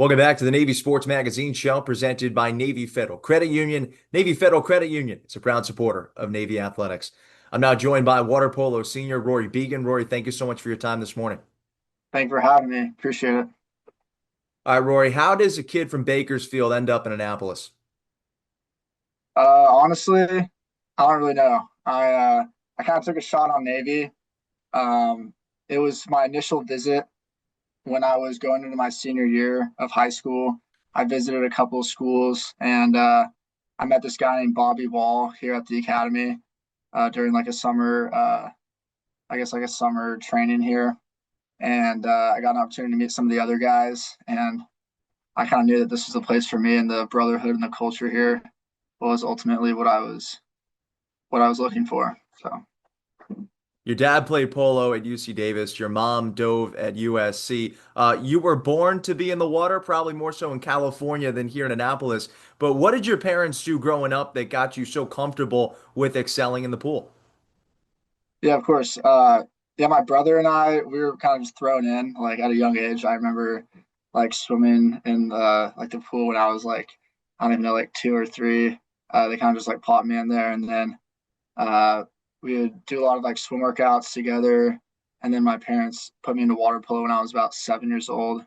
Welcome back to the Navy Sports Magazine show presented by Navy Federal Credit Union. Navy Federal Credit Union is a proud supporter of Navy athletics. I'm now joined by water polo senior Rory Begin. Rory, thank you so much for your time this morning. Thank you for having me. Appreciate it. All right, Rory, how does a kid from Bakersfield end up in Annapolis? Honestly, I don't really know. I kind of took a shot on Navy. Um, it was my initial visit when I was going into my senior year of high school. I visited a couple of schools and I met this guy named Bobby Wall here at the academy during like a summer, I guess like a summer training here. And I got an opportunity to meet some of the other guys, and I kind of knew that this was the place for me, and the brotherhood and the culture here was ultimately what I was looking for. So Your dad played polo at UC Davis. Your mom dove at USC. You were born to be in the water, probably more so in California than here in Annapolis. But what did your parents do growing up that got you so comfortable with excelling in the pool? yeah, of course. Yeah, my brother and I, we were kind of just thrown in like at a young age. I remember like swimming in like the pool when I was like, I don't even know, like two or three. They kind of just like popped me in there, and then uh we would do a lot of like swim workouts together. And then my parents put me into water polo when I was about 7 years old.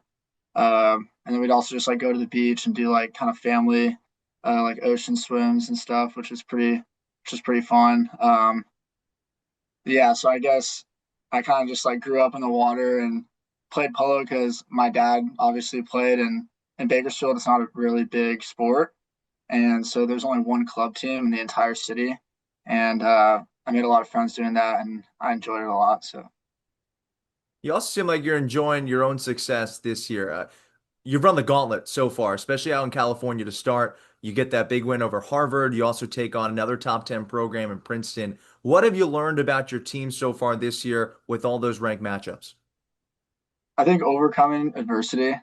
And then we'd also just like go to the beach and do like kind of family like ocean swims and stuff, which was pretty fun. Yeah, so I guess I kind of just like grew up in the water and played polo because my dad obviously played, and in Bakersfield it's not a really big sport, and so there's only one club team in the entire city, and I made a lot of friends doing that, and I enjoyed it a lot. So You also seem like you're enjoying your own success this year. You've run the gauntlet so far, especially out in California to start. You get that big win over Harvard. You also take on another top 10 program in Princeton. What have you learned about your team so far this year with all those ranked matchups? I think overcoming adversity,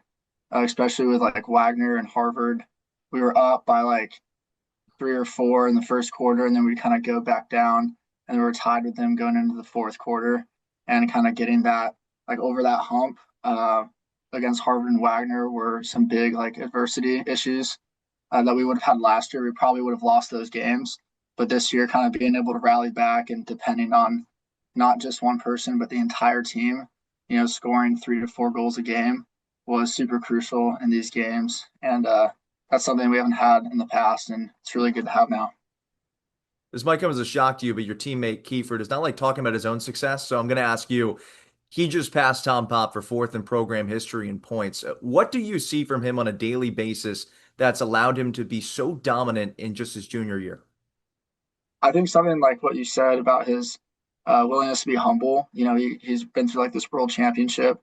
especially with like Wagner and Harvard, we were up by like three or four in the first quarter, and then we kind of go back down, and we were tied with them going into the fourth quarter, and kind of getting that like over that hump against Harvard and Wagner were some big like adversity issues that we would have had last year. We probably would have lost those games, but this year, kind of being able to rally back and depending on not just one person but the entire team, scoring 3 to 4 goals a game was super crucial in these games, and that's something we haven't had in the past, and it's really good to have now. This might come as a shock to you, but your teammate Kiefer does not like talking about his own success. So I'm going to ask you, he just passed Tom Pop for fourth in program history in points. What do you see from him on a daily basis that's allowed him to be so dominant in just his junior year? I think something like what you said about his willingness to be humble. He's been through like this world championship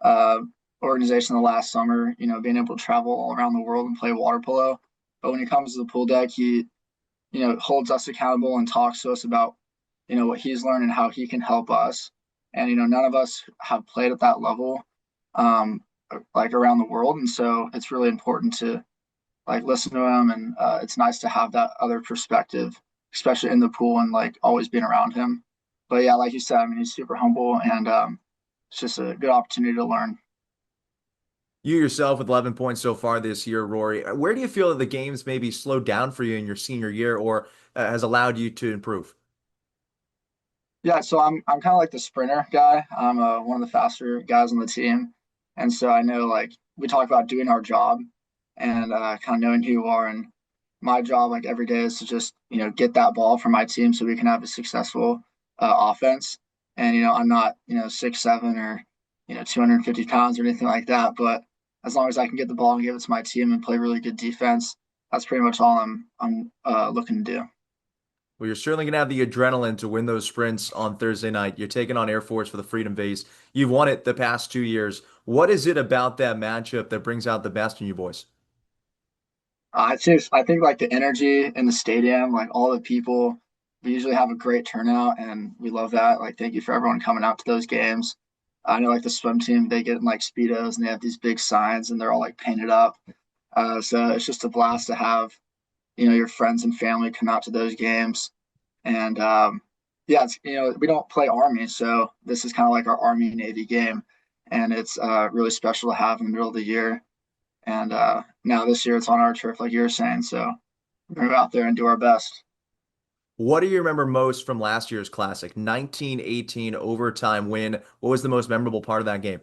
uh, organization the last summer. Being able to travel all around the world and play water polo. But when he comes to the pool deck, he holds us accountable and talks to us about what he's learned and how he can help us. And none of us have played at that level, um, like around the world, and so it's really important to like listen to him, and it's nice to have that other perspective, especially in the pool and like always being around him. But yeah, like you said, I mean, he's super humble, and it's just a good opportunity to learn. You yourself with 11 points so far this year, Rory. Where do you feel that the games maybe slowed down for you in your senior year or has allowed you to improve? Yeah, so I'm kind of like the sprinter guy. I'm one of the faster guys on the team, and so I know like we talk about doing our job and kind of knowing who you are. And my job like every day is to just get that ball for my team so we can have a successful offense. And I'm not 6'7" or 250 pounds or anything like that, but as long as I can get the ball and give it to my team and play really good defense, that's pretty much all I'm looking to do. Well, you're certainly going to have the adrenaline to win those sprints on Thursday night. You're taking on Air Force for the Freedom Vase. You've won it the past 2 years. What is it about that matchup that brings out the best in you boys? I think like the energy in the stadium, like all the people, we usually have a great turnout, and we love that. Like, thank you for everyone coming out to those games. I know like the swim team, they get in like speedos and they have these big signs and they're all like painted up. So it's just a blast to have your friends and family come out to those games. And yeah, we don't play Army, so this is kind of like our Army Navy game, and it's really special to have in the middle of the year. And now this year it's on our turf, like you were saying. So we're gonna go out there and do our best. What do you remember most from last year's classic? 1918 overtime win. What was the most memorable part of that game?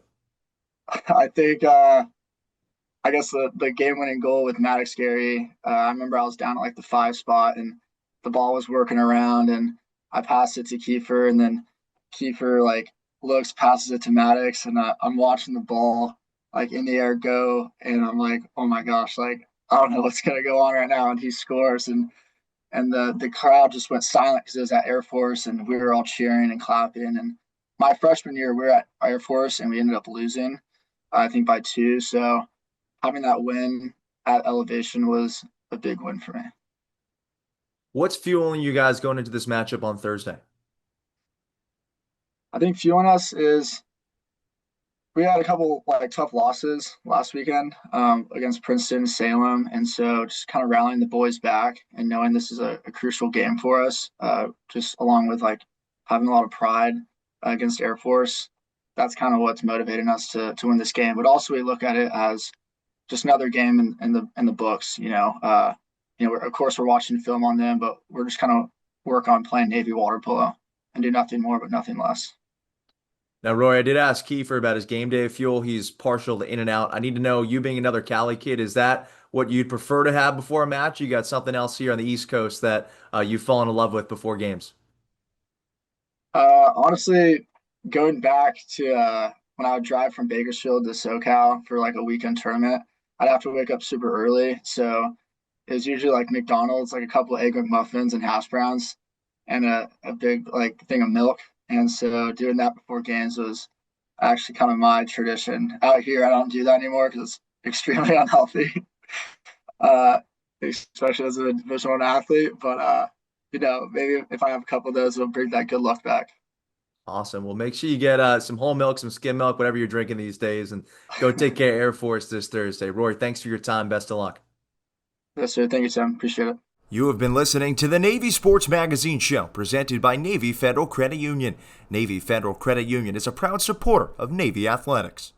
I think I guess the game winning goal with Maddox Gary. I remember I was down at like the 5 spot and the ball was working around and I passed it to Kiefer and then Kiefer like looks, passes it to Maddox and I'm watching the ball like in the air go and I'm like, oh my gosh, like I don't know what's gonna go on right now and he scores and the crowd just went silent because it was at Air Force and we were all cheering and clapping and my freshman year we were at Air Force and we ended up losing I think by 2 so having that win at elevation was a big win for me. What's fueling you guys going into this matchup on Thursday? I think fueling us is we had a couple like tough losses last weekend against Princeton, Salem, and so just kind of rallying the boys back and knowing this is a crucial game for us, just along with like having a lot of pride against Air Force. That's kind of what's motivating us to win this game. But also we look at it as just another game in the books. Of course we're watching film on them, but we're just kind of work on playing Navy water polo and do nothing more but nothing less. Now, Roy, I did ask Kiefer about his game day fuel. He's partial to in and out. I need to know, you being another Cali kid, is that what you'd prefer to have before a match? You got something else here on the East Coast that you've fallen in love with before games? Honestly, going back to when I would drive from Bakersfield to SoCal for like a weekend tournament, I'd have to wake up super early. So it was usually like McDonald's, like a couple of egg McMuffins and hash browns and a big like thing of milk. And so doing that before games was actually kind of my tradition. Out here, I don't do that anymore because it's extremely unhealthy, uh, especially as a Division One athlete. But maybe if I have a couple of those, it'll bring that good luck back. Awesome. Well, make sure you get some whole milk, some skim milk, whatever you're drinking these days, and go take care of Air Force this Thursday. Roy, thanks for your time. Best of luck. Yes, sir. Thank you, Sam. Appreciate it. You have been listening to the Navy Sports Magazine Show, presented by Navy Federal Credit Union. Navy Federal Credit Union is a proud supporter of Navy athletics.